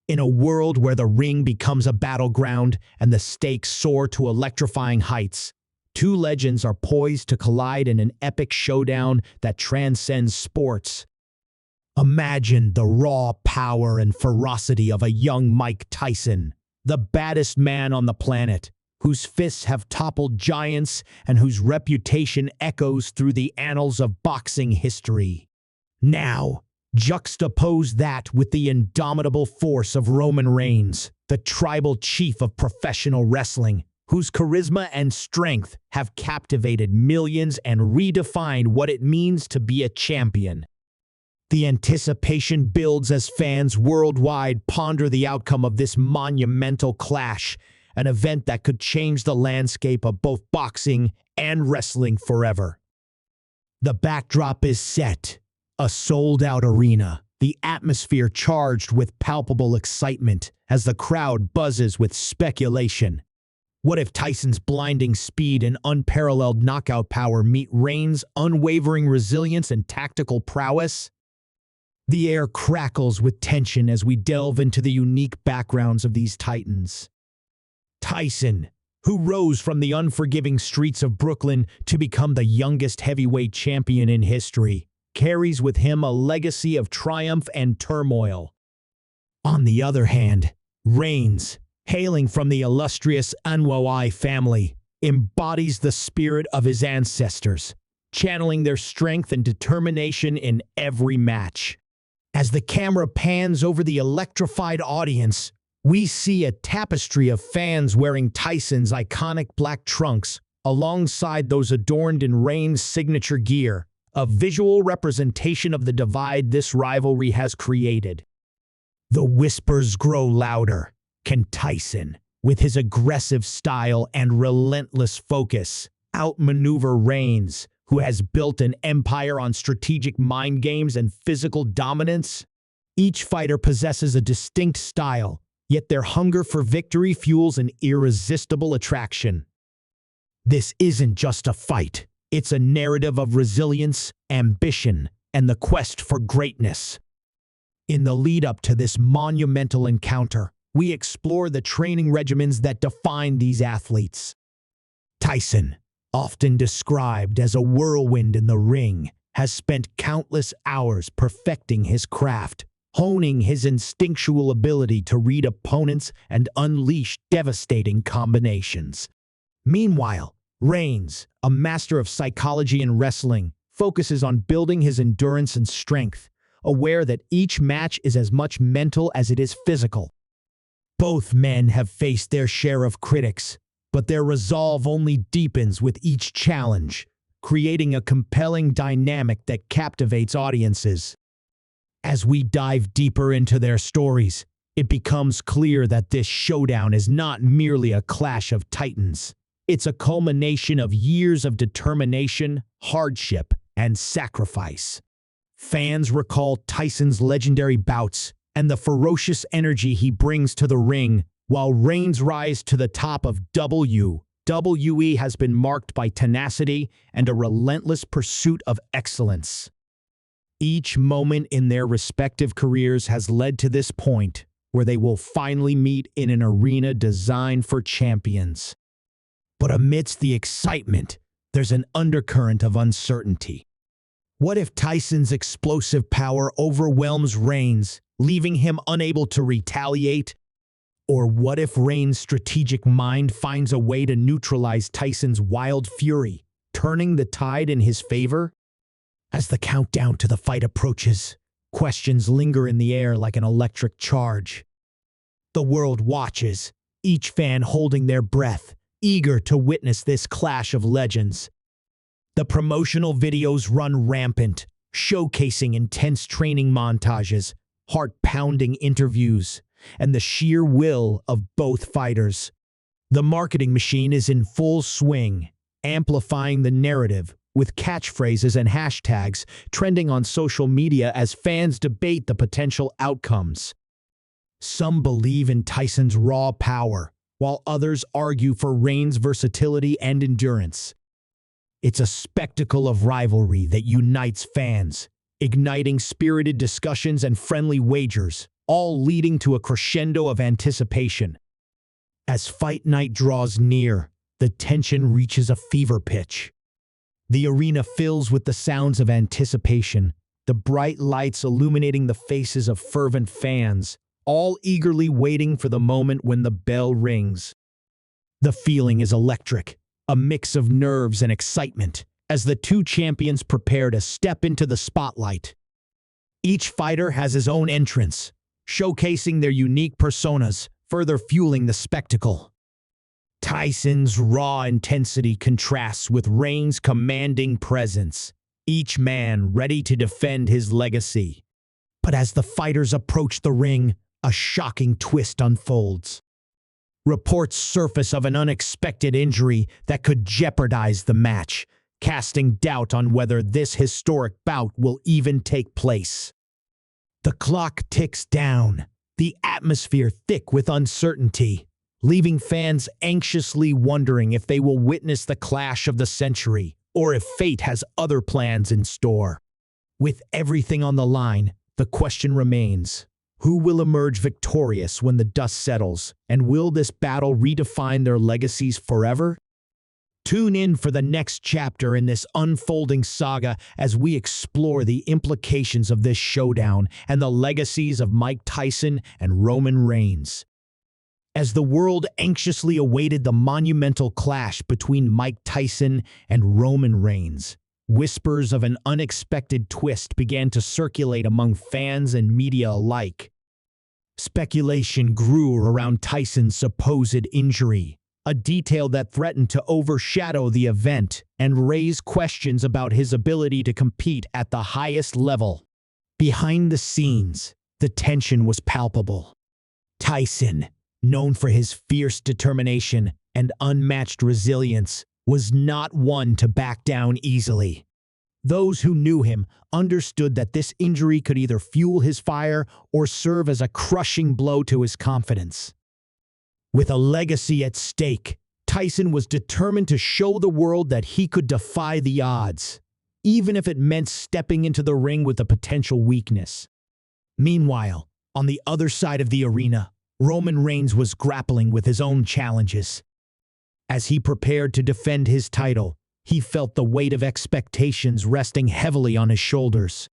In a world where the ring becomes a battleground and the stakes soar to electrifying heights, two legends are poised to collide in an epic showdown that transcends sports. Imagine the raw power and ferocity of a young Mike Tyson, the baddest man on the planet, whose fists have toppled giants and whose reputation echoes through the annals of boxing history. Now, juxtapose that with the indomitable force of Roman Reigns, the tribal chief of professional wrestling, whose charisma and strength have captivated millions and redefined what it means to be a champion. The anticipation builds as fans worldwide ponder the outcome of this monumental clash, an event that could change the landscape of both boxing and wrestling forever. The backdrop is set, a sold-out arena, the atmosphere charged with palpable excitement as the crowd buzzes with speculation. What if Tyson's blinding speed and unparalleled knockout power meet Reigns' unwavering resilience and tactical prowess? The air crackles with tension as we delve into the unique backgrounds of these titans. Tyson, who rose from the unforgiving streets of Brooklyn to become the youngest heavyweight champion in history, carries with him a legacy of triumph and turmoil. On the other hand, Reigns, hailing from the illustrious Nwoai family, embodies the spirit of his ancestors, channeling their strength and determination in every match. As the camera pans over the electrified audience, we see a tapestry of fans wearing Tyson's iconic black trunks alongside those adorned in Reigns' signature gear, a visual representation of the divide this rivalry has created. The whispers grow louder. Can Tyson, with his aggressive style and relentless focus, outmaneuver Reigns, who has built an empire on strategic mind games and physical dominance? Each fighter possesses a distinct style, yet their hunger for victory fuels an irresistible attraction. This isn't just a fight. It's a narrative of resilience, ambition, and the quest for greatness. In the lead-up to this monumental encounter, we explore the training regimens that define these athletes. Tyson, often described as a whirlwind in the ring, has spent countless hours perfecting his craft, honing his instinctual ability to read opponents and unleash devastating combinations. Meanwhile, Reigns, a master of psychology and wrestling, focuses on building his endurance and strength, aware that each match is as much mental as it is physical. Both men have faced their share of critics, but their resolve only deepens with each challenge, creating a compelling dynamic that captivates audiences. As we dive deeper into their stories, it becomes clear that this showdown is not merely a clash of titans. It's a culmination of years of determination, hardship, and sacrifice. Fans recall Tyson's legendary bouts and the ferocious energy he brings to the ring, while Reigns' rise to the top of WWE has been marked by tenacity and a relentless pursuit of excellence. Each moment in their respective careers has led to this point, where they will finally meet in an arena designed for champions. But amidst the excitement, there's an undercurrent of uncertainty. What if Tyson's explosive power overwhelms Reigns, leaving him unable to retaliate? Or what if Reigns' strategic mind finds a way to neutralize Tyson's wild fury, turning the tide in his favor? As the countdown to the fight approaches, questions linger in the air like an electric charge. The world watches, each fan holding their breath, eager to witness this clash of legends. The promotional videos run rampant, showcasing intense training montages, heart-pounding interviews, and the sheer will of both fighters. The marketing machine is in full swing, amplifying the narrative with catchphrases and hashtags trending on social media as fans debate the potential outcomes. Some believe in Tyson's raw power, while others argue for Reigns' versatility and endurance. It's a spectacle of rivalry that unites fans, igniting spirited discussions and friendly wagers, all leading to a crescendo of anticipation. As fight night draws near, the tension reaches a fever pitch. The arena fills with the sounds of anticipation, the bright lights illuminating the faces of fervent fans, all eagerly waiting for the moment when the bell rings. The feeling is electric, a mix of nerves and excitement, as the two champions prepare to step into the spotlight. Each fighter has his own entrance, showcasing their unique personas, further fueling the spectacle. Tyson's raw intensity contrasts with Reigns' commanding presence, each man ready to defend his legacy. But as the fighters approach the ring, a shocking twist unfolds. Reports surface of an unexpected injury that could jeopardize the match, casting doubt on whether this historic bout will even take place. The clock ticks down, the atmosphere thick with uncertainty, leaving fans anxiously wondering if they will witness the clash of the century or if fate has other plans in store. With everything on the line, the question remains: who will emerge victorious when the dust settles, and will this battle redefine their legacies forever? Tune in for the next chapter in this unfolding saga as we explore the implications of this showdown and the legacies of Mike Tyson and Roman Reigns. As the world anxiously awaited the monumental clash between Mike Tyson and Roman Reigns, whispers of an unexpected twist began to circulate among fans and media alike. Speculation grew around Tyson's supposed injury, a detail that threatened to overshadow the event and raise questions about his ability to compete at the highest level. Behind the scenes, the tension was palpable. Tyson, known for his fierce determination and unmatched resilience, was not one to back down easily. Those who knew him understood that this injury could either fuel his fire or serve as a crushing blow to his confidence. With a legacy at stake, Tyson was determined to show the world that he could defy the odds, even if it meant stepping into the ring with a potential weakness. Meanwhile, on the other side of the arena, Roman Reigns was grappling with his own challenges. As he prepared to defend his title, he felt the weight of expectations resting heavily on his shoulders.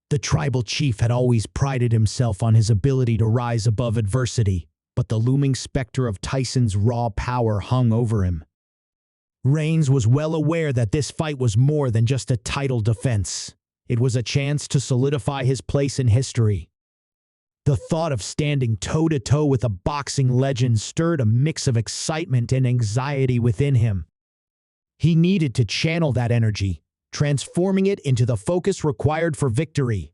The tribal chief had always prided himself on his ability to rise above adversity, but the looming specter of Tyson's raw power hung over him. Reigns was well aware that this fight was more than just a title defense. It was a chance to solidify his place in history. The thought of standing toe-to-toe with a boxing legend stirred a mix of excitement and anxiety within him. He needed to channel that energy, transforming it into the focus required for victory.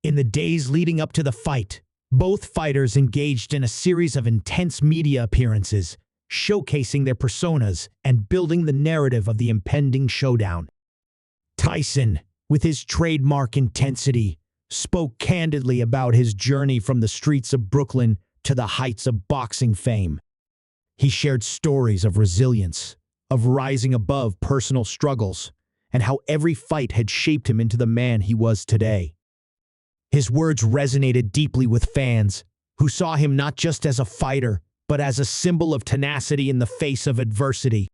In the days leading up to the fight, both fighters engaged in a series of intense media appearances, showcasing their personas and building the narrative of the impending showdown. Tyson, with his trademark intensity, spoke candidly about his journey from the streets of Brooklyn to the heights of boxing fame. He shared stories of resilience, of rising above personal struggles, and how every fight had shaped him into the man he was today. His words resonated deeply with fans, who saw him not just as a fighter, but as a symbol of tenacity in the face of adversity.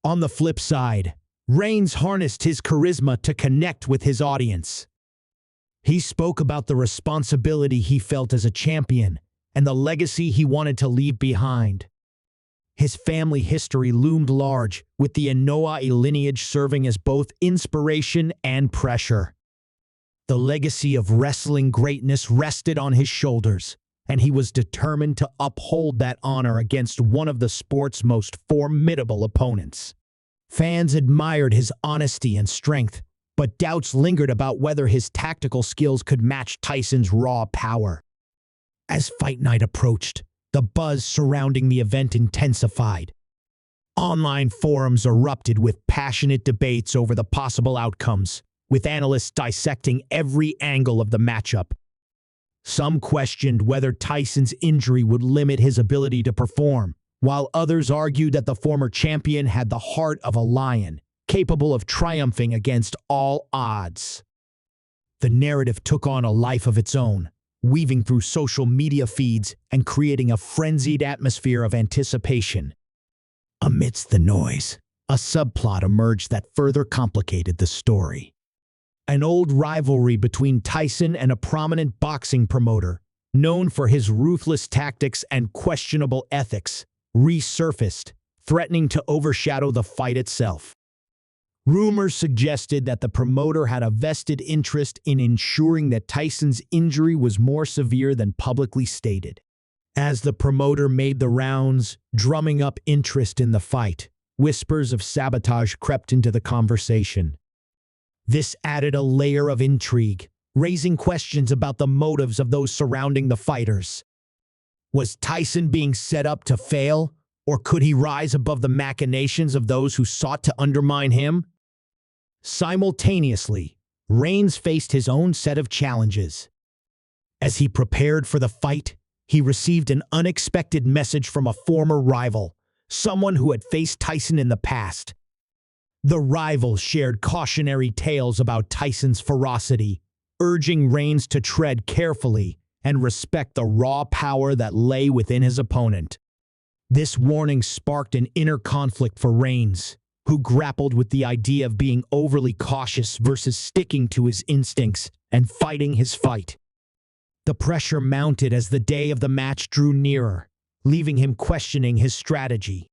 On the flip side, Reigns harnessed his charisma to connect with his audience. He spoke about the responsibility he felt as a champion and the legacy he wanted to leave behind. His family history loomed large, with the Inoue lineage serving as both inspiration and pressure. The legacy of wrestling greatness rested on his shoulders, and he was determined to uphold that honor against one of the sport's most formidable opponents. Fans admired his honesty and strength, but doubts lingered about whether his tactical skills could match Tyson's raw power. As fight night approached, the buzz surrounding the event intensified. Online forums erupted with passionate debates over the possible outcomes, with analysts dissecting every angle of the matchup. Some questioned whether Tyson's injury would limit his ability to perform, while others argued that the former champion had the heart of a lion, capable of triumphing against all odds. The narrative took on a life of its own, weaving through social media feeds and creating a frenzied atmosphere of anticipation. Amidst the noise, a subplot emerged that further complicated the story. An old rivalry between Tyson and a prominent boxing promoter, known for his ruthless tactics and questionable ethics, resurfaced, threatening to overshadow the fight itself. Rumors suggested that the promoter had a vested interest in ensuring that Tyson's injury was more severe than publicly stated. As the promoter made the rounds, drumming up interest in the fight, whispers of sabotage crept into the conversation. This added a layer of intrigue, raising questions about the motives of those surrounding the fighters. Was Tyson being set up to fail, or could he rise above the machinations of those who sought to undermine him? Simultaneously, Reigns faced his own set of challenges. As he prepared for the fight, he received an unexpected message from a former rival, someone who had faced Tyson in the past. The rival shared cautionary tales about Tyson's ferocity, urging Reigns to tread carefully and respect the raw power that lay within his opponent. This warning sparked an inner conflict for Reigns, who grappled with the idea of being overly cautious versus sticking to his instincts and fighting his fight. The pressure mounted as the day of the match drew nearer, leaving him questioning his strategy.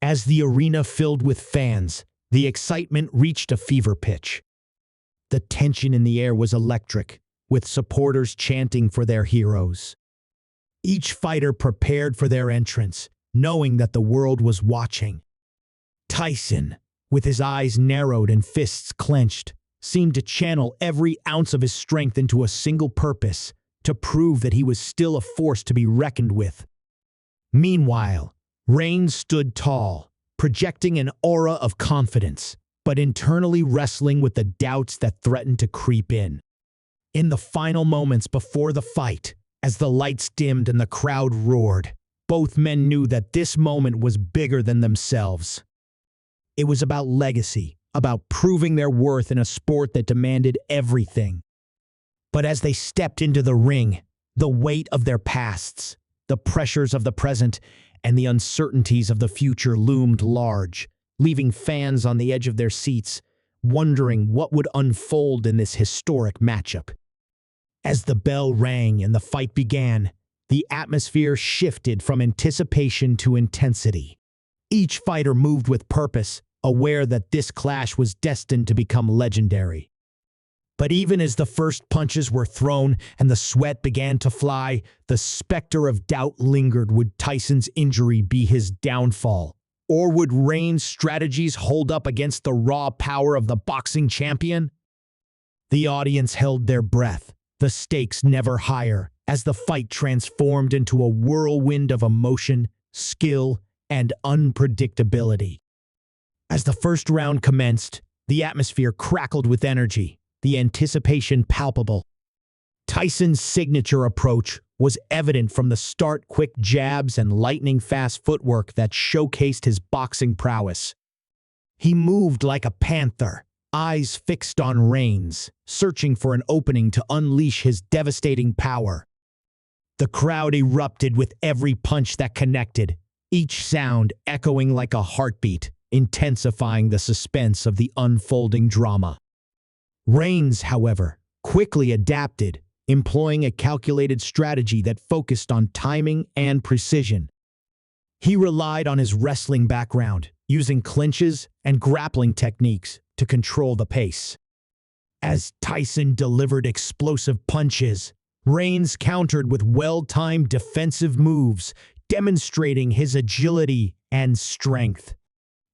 As the arena filled with fans, the excitement reached a fever pitch. The tension in the air was electric, with supporters chanting for their heroes. Each fighter prepared for their entrance, knowing that the world was watching. Tyson, with his eyes narrowed and fists clenched, seemed to channel every ounce of his strength into a single purpose, to prove that he was still a force to be reckoned with. Meanwhile, Reigns stood tall, projecting an aura of confidence, but internally wrestling with the doubts that threatened to creep in. In the final moments before the fight, as the lights dimmed and the crowd roared, both men knew that this moment was bigger than themselves. It was about legacy, about proving their worth in a sport that demanded everything. But as they stepped into the ring, the weight of their pasts, the pressures of the present, and the uncertainties of the future loomed large, leaving fans on the edge of their seats, wondering what would unfold in this historic matchup. As the bell rang and the fight began, the atmosphere shifted from anticipation to intensity. Each fighter moved with purpose, aware that this clash was destined to become legendary. But even as the first punches were thrown and the sweat began to fly, the specter of doubt lingered. Would Tyson's injury be his downfall? Or would Reigns' strategies hold up against the raw power of the boxing champion? The audience held their breath, the stakes never higher, as the fight transformed into a whirlwind of emotion, skill, and unpredictability. As the first round commenced, the atmosphere crackled with energy, the anticipation palpable. Tyson's signature approach was evident from the start, quick jabs and lightning-fast footwork that showcased his boxing prowess. He moved like a panther, eyes fixed on Reigns, searching for an opening to unleash his devastating power. The crowd erupted with every punch that connected, each sound echoing like a heartbeat, intensifying the suspense of the unfolding drama. Reigns, however, quickly adapted, employing a calculated strategy that focused on timing and precision. He relied on his wrestling background, using clinches and grappling techniques to control the pace. As Tyson delivered explosive punches, Reigns countered with well-timed defensive moves, demonstrating his agility and strength.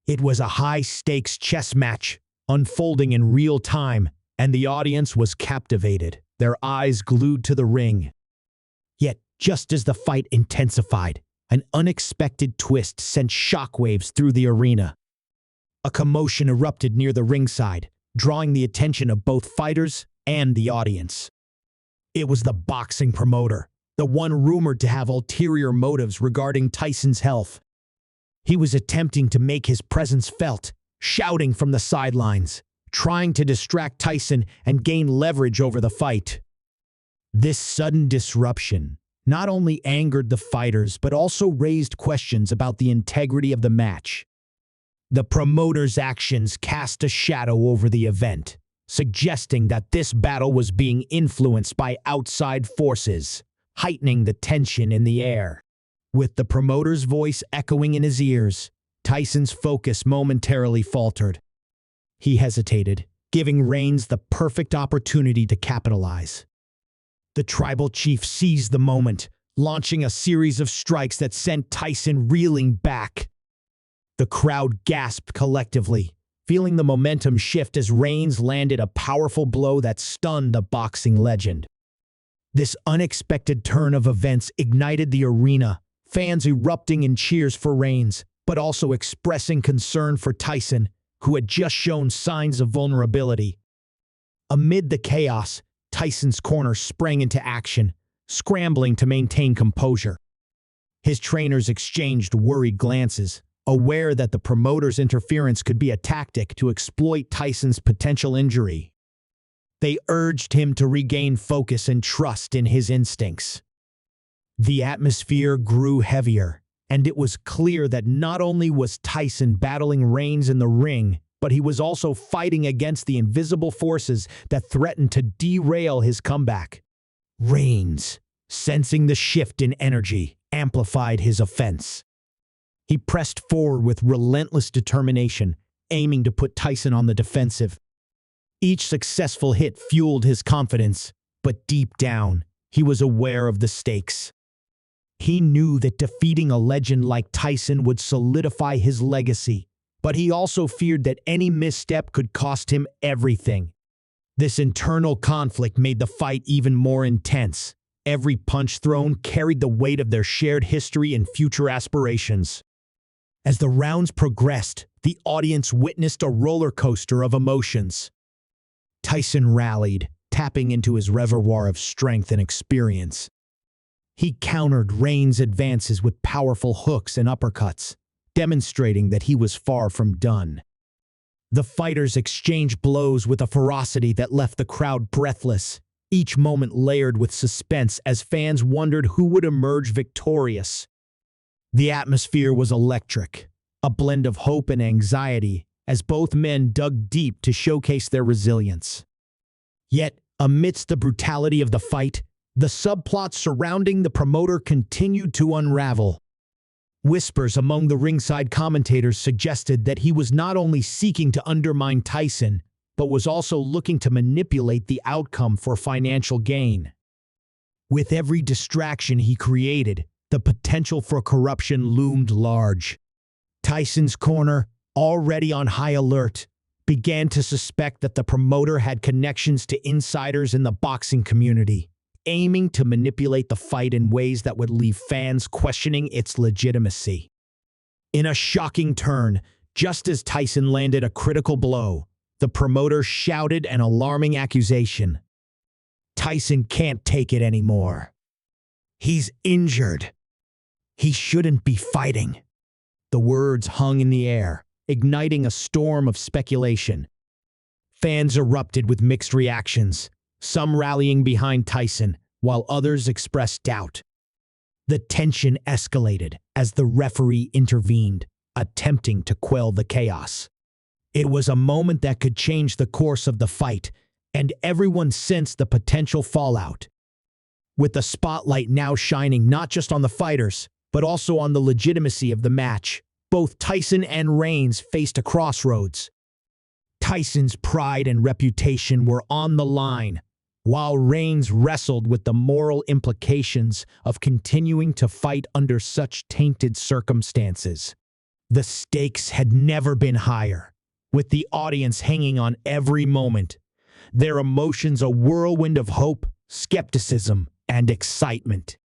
It was a high-stakes chess match, unfolding in real time, and the audience was captivated, their eyes glued to the ring. Yet, just as the fight intensified, an unexpected twist sent shockwaves through the arena. A commotion erupted near the ringside, drawing the attention of both fighters and the audience. It was the boxing promoter, the one rumored to have ulterior motives regarding Tyson's health. He was attempting to make his presence felt, shouting from the sidelines, trying to distract Tyson and gain leverage over the fight. This sudden disruption not only angered the fighters but also raised questions about the integrity of the match. The promoter's actions cast a shadow over the event, suggesting that this battle was being influenced by outside forces, heightening the tension in the air. With the promoter's voice echoing in his ears, Tyson's focus momentarily faltered. He hesitated, giving Reigns the perfect opportunity to capitalize. The tribal chief seized the moment, launching a series of strikes that sent Tyson reeling back. The crowd gasped collectively, feeling the momentum shift as Reigns landed a powerful blow that stunned the boxing legend. This unexpected turn of events ignited the arena, fans erupting in cheers for Reigns, but also expressing concern for Tyson, who had just shown signs of vulnerability. Amid the chaos, Tyson's corner sprang into action, scrambling to maintain composure. His trainers exchanged worried glances, aware that the promoter's interference could be a tactic to exploit Tyson's potential injury. They urged him to regain focus and trust in his instincts. The atmosphere grew heavier, and it was clear that not only was Tyson battling Reigns in the ring, but he was also fighting against the invisible forces that threatened to derail his comeback. Reigns, sensing the shift in energy, amplified his offense. He pressed forward with relentless determination, aiming to put Tyson on the defensive. Each successful hit fueled his confidence, but deep down, he was aware of the stakes. He knew that defeating a legend like Tyson would solidify his legacy, but he also feared that any misstep could cost him everything. This internal conflict made the fight even more intense. Every punch thrown carried the weight of their shared history and future aspirations. As the rounds progressed, the audience witnessed a roller coaster of emotions. Tyson rallied, tapping into his reservoir of strength and experience. He countered Reigns' advances with powerful hooks and uppercuts, demonstrating that he was far from done. The fighters exchanged blows with a ferocity that left the crowd breathless, each moment layered with suspense as fans wondered who would emerge victorious. The atmosphere was electric, a blend of hope and anxiety, as both men dug deep to showcase their resilience. Yet, amidst the brutality of the fight, the subplots surrounding the promoter continued to unravel. Whispers among the ringside commentators suggested that he was not only seeking to undermine Tyson, but was also looking to manipulate the outcome for financial gain. With every distraction he created, the potential for corruption loomed large. Tyson's corner, already on high alert, began to suspect that the promoter had connections to insiders in the boxing community, aiming to manipulate the fight in ways that would leave fans questioning its legitimacy. In a shocking turn, just as Tyson landed a critical blow, the promoter shouted an alarming accusation. Tyson can't take it anymore. He's injured. He shouldn't be fighting. The words hung in the air, igniting a storm of speculation. Fans erupted with mixed reactions, some rallying behind Tyson, while others expressed doubt. The tension escalated as the referee intervened, attempting to quell the chaos. It was a moment that could change the course of the fight, and everyone sensed the potential fallout. With the spotlight now shining not just on the fighters, but also on the legitimacy of the match, both Tyson and Reigns faced a crossroads. Tyson's pride and reputation were on the line, while Reigns wrestled with the moral implications of continuing to fight under such tainted circumstances. The stakes had never been higher, with the audience hanging on every moment, their emotions a whirlwind of hope, skepticism, and excitement.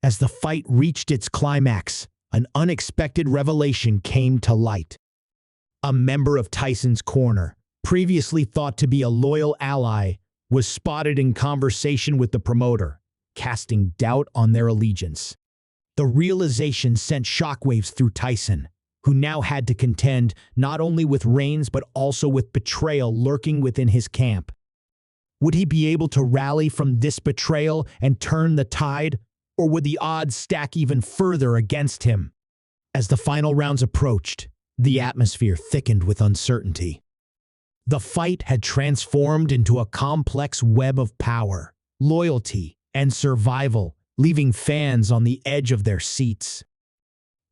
As the fight reached its climax, an unexpected revelation came to light. A member of Tyson's corner, previously thought to be a loyal ally, was spotted in conversation with the promoter, casting doubt on their allegiance. The realization sent shockwaves through Tyson, who now had to contend not only with Reigns but also with betrayal lurking within his camp. Would he be able to rally from this betrayal and turn the tide, or would the odds stack even further against him? As the final rounds approached, the atmosphere thickened with uncertainty. The fight had transformed into a complex web of power, loyalty, and survival, leaving fans on the edge of their seats.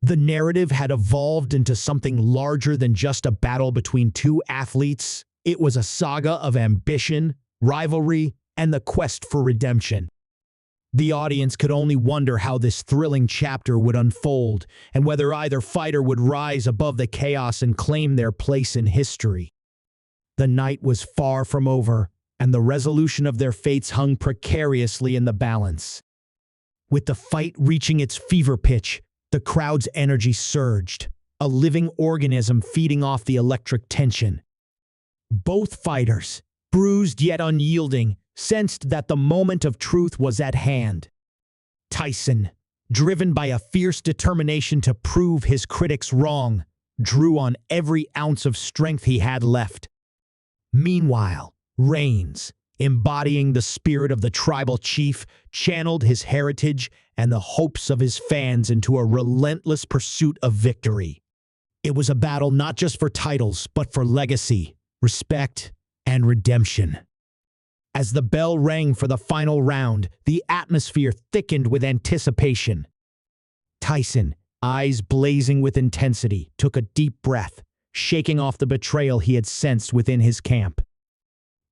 The narrative had evolved into something larger than just a battle between two athletes. It was a saga of ambition, rivalry, and the quest for redemption. The audience could only wonder how this thrilling chapter would unfold and whether either fighter would rise above the chaos and claim their place in history. The night was far from over, and the resolution of their fates hung precariously in the balance. With the fight reaching its fever pitch, the crowd's energy surged, a living organism feeding off the electric tension. Both fighters, bruised yet unyielding, sensed that the moment of truth was at hand. Tyson, driven by a fierce determination to prove his critics wrong, drew on every ounce of strength he had left. Meanwhile, Reigns, embodying the spirit of the tribal chief, channeled his heritage and the hopes of his fans into a relentless pursuit of victory. It was a battle not just for titles, but for legacy, respect, and redemption. As the bell rang for the final round, the atmosphere thickened with anticipation. Tyson, eyes blazing with intensity, took a deep breath, shaking off the betrayal he had sensed within his camp.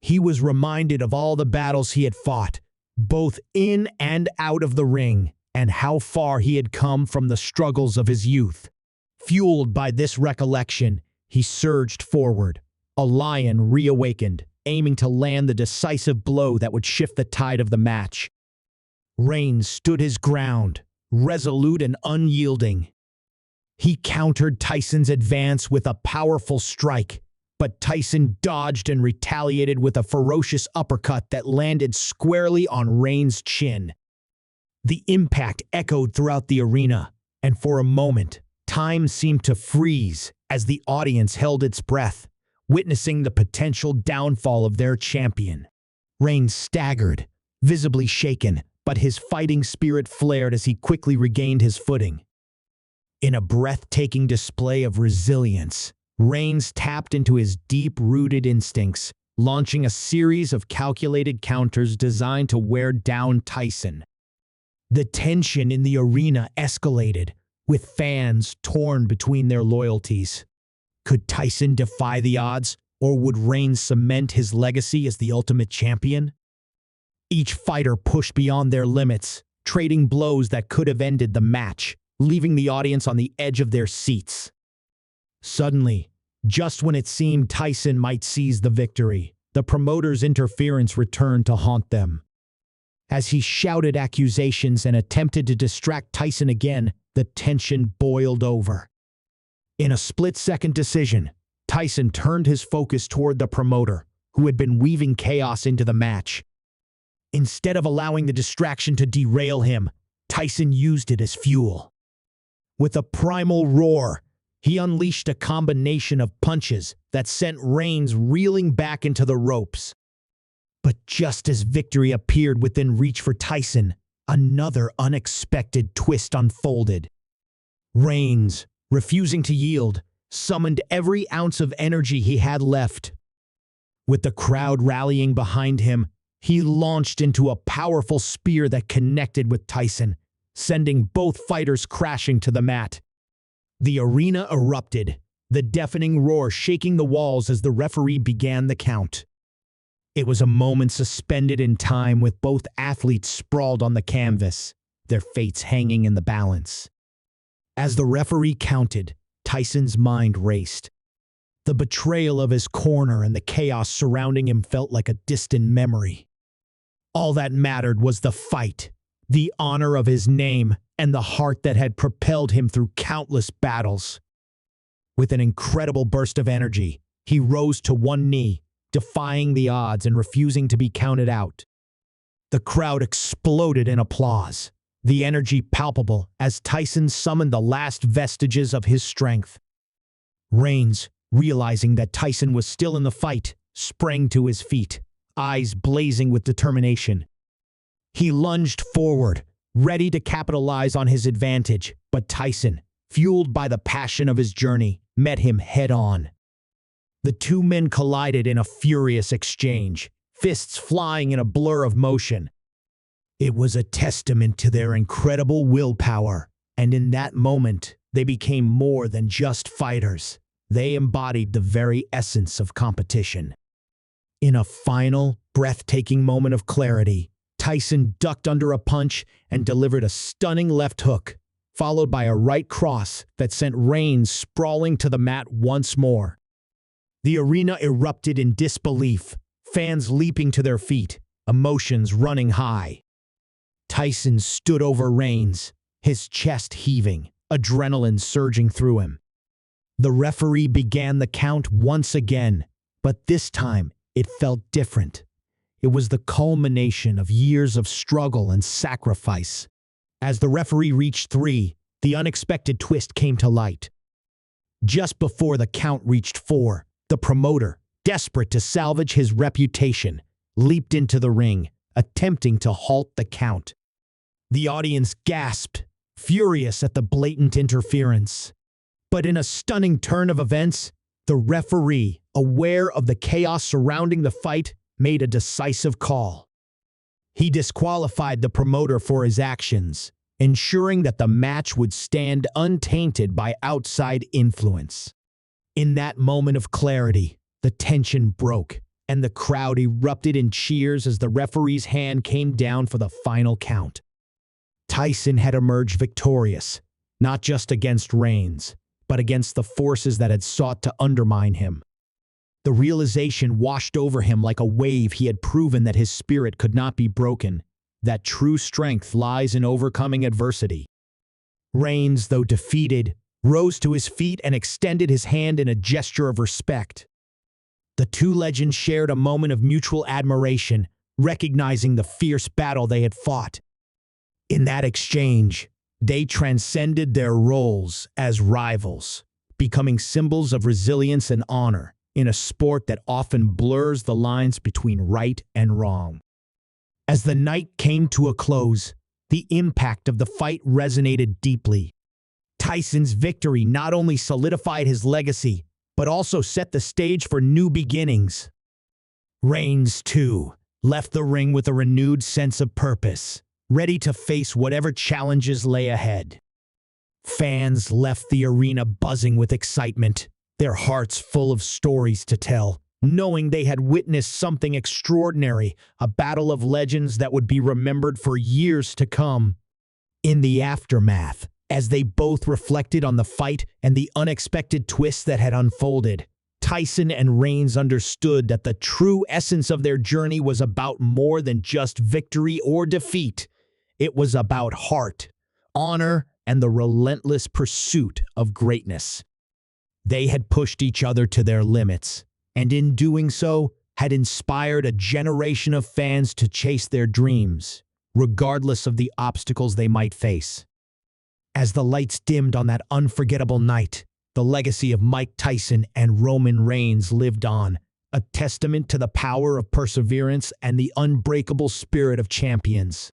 He was reminded of all the battles he had fought, both in and out of the ring, and how far he had come from the struggles of his youth. Fueled by this recollection, he surged forward, a lion reawakened, aiming to land the decisive blow that would shift the tide of the match. Reigns stood his ground, resolute and unyielding. He countered Tyson's advance with a powerful strike, but Tyson dodged and retaliated with a ferocious uppercut that landed squarely on Reigns' chin. The impact echoed throughout the arena, and for a moment, time seemed to freeze as the audience held its breath, witnessing the potential downfall of their champion. Reigns staggered, visibly shaken, but his fighting spirit flared as he quickly regained his footing. In a breathtaking display of resilience, Reigns tapped into his deep-rooted instincts, launching a series of calculated counters designed to wear down Tyson. The tension in the arena escalated, with fans torn between their loyalties. Could Tyson defy the odds, or would Reigns cement his legacy as the ultimate champion? Each fighter pushed beyond their limits, trading blows that could have ended the match, leaving the audience on the edge of their seats. Suddenly, just when it seemed Tyson might seize the victory, the promoter's interference returned to haunt them. As he shouted accusations and attempted to distract Tyson again, the tension boiled over. In a split-second decision, Tyson turned his focus toward the promoter, who had been weaving chaos into the match. Instead of allowing the distraction to derail him, Tyson used it as fuel. With a primal roar, he unleashed a combination of punches that sent Reigns reeling back into the ropes. But just as victory appeared within reach for Tyson, another unexpected twist unfolded. Reigns, refusing to yield, summoned every ounce of energy he had left. With the crowd rallying behind him, he launched into a powerful spear that connected with Tyson, sending both fighters crashing to the mat. The arena erupted, the deafening roar shaking the walls as the referee began the count. It was a moment suspended in time, with both athletes sprawled on the canvas, their fates hanging in the balance. As the referee counted, Tyson's mind raced. The betrayal of his corner and the chaos surrounding him felt like a distant memory. All that mattered was the fight, the honor of his name, and the heart that had propelled him through countless battles. With an incredible burst of energy, he rose to one knee, defying the odds and refusing to be counted out. The crowd exploded in applause, the energy palpable as Tyson summoned the last vestiges of his strength. Reigns, realizing that Tyson was still in the fight, sprang to his feet, eyes blazing with determination. He lunged forward, ready to capitalize on his advantage, but Tyson, fueled by the passion of his journey, met him head-on. The two men collided in a furious exchange, fists flying in a blur of motion. It was a testament to their incredible willpower, and in that moment, they became more than just fighters. They embodied the very essence of competition. In a final, breathtaking moment of clarity, Tyson ducked under a punch and delivered a stunning left hook, followed by a right cross that sent Reigns sprawling to the mat once more. The arena erupted in disbelief, fans leaping to their feet, emotions running high. Tyson stood over Reigns, his chest heaving, adrenaline surging through him. The referee began the count once again, but this time it felt different. It was the culmination of years of struggle and sacrifice. As the referee reached 3, the unexpected twist came to light. Just before the count reached 4, the promoter, desperate to salvage his reputation, leaped into the ring, attempting to halt the count. The audience gasped, furious at the blatant interference. But in a stunning turn of events, the referee, aware of the chaos surrounding the fight, made a decisive call. He disqualified the promoter for his actions, ensuring that the match would stand untainted by outside influence. In that moment of clarity, the tension broke, and the crowd erupted in cheers as the referee's hand came down for the final count. Tyson had emerged victorious, not just against Reigns, but against the forces that had sought to undermine him. The realization washed over him like a wave. He had proven that his spirit could not be broken, that true strength lies in overcoming adversity. Reigns, though defeated, rose to his feet and extended his hand in a gesture of respect. The two legends shared a moment of mutual admiration, recognizing the fierce battle they had fought. In that exchange, they transcended their roles as rivals, becoming symbols of resilience and honor in a sport that often blurs the lines between right and wrong. As the night came to a close, the impact of the fight resonated deeply. Tyson's victory not only solidified his legacy, but also set the stage for new beginnings. Reigns, too, left the ring with a renewed sense of purpose, ready to face whatever challenges lay ahead. Fans left the arena buzzing with excitement, their hearts full of stories to tell, knowing they had witnessed something extraordinary, a battle of legends that would be remembered for years to come. In the aftermath, as they both reflected on the fight and the unexpected twists that had unfolded, Tyson and Reigns understood that the true essence of their journey was about more than just victory or defeat. It was about heart, honor, and the relentless pursuit of greatness. They had pushed each other to their limits, and in doing so, had inspired a generation of fans to chase their dreams, regardless of the obstacles they might face. As the lights dimmed on that unforgettable night, the legacy of Mike Tyson and Roman Reigns lived on, a testament to the power of perseverance and the unbreakable spirit of champions.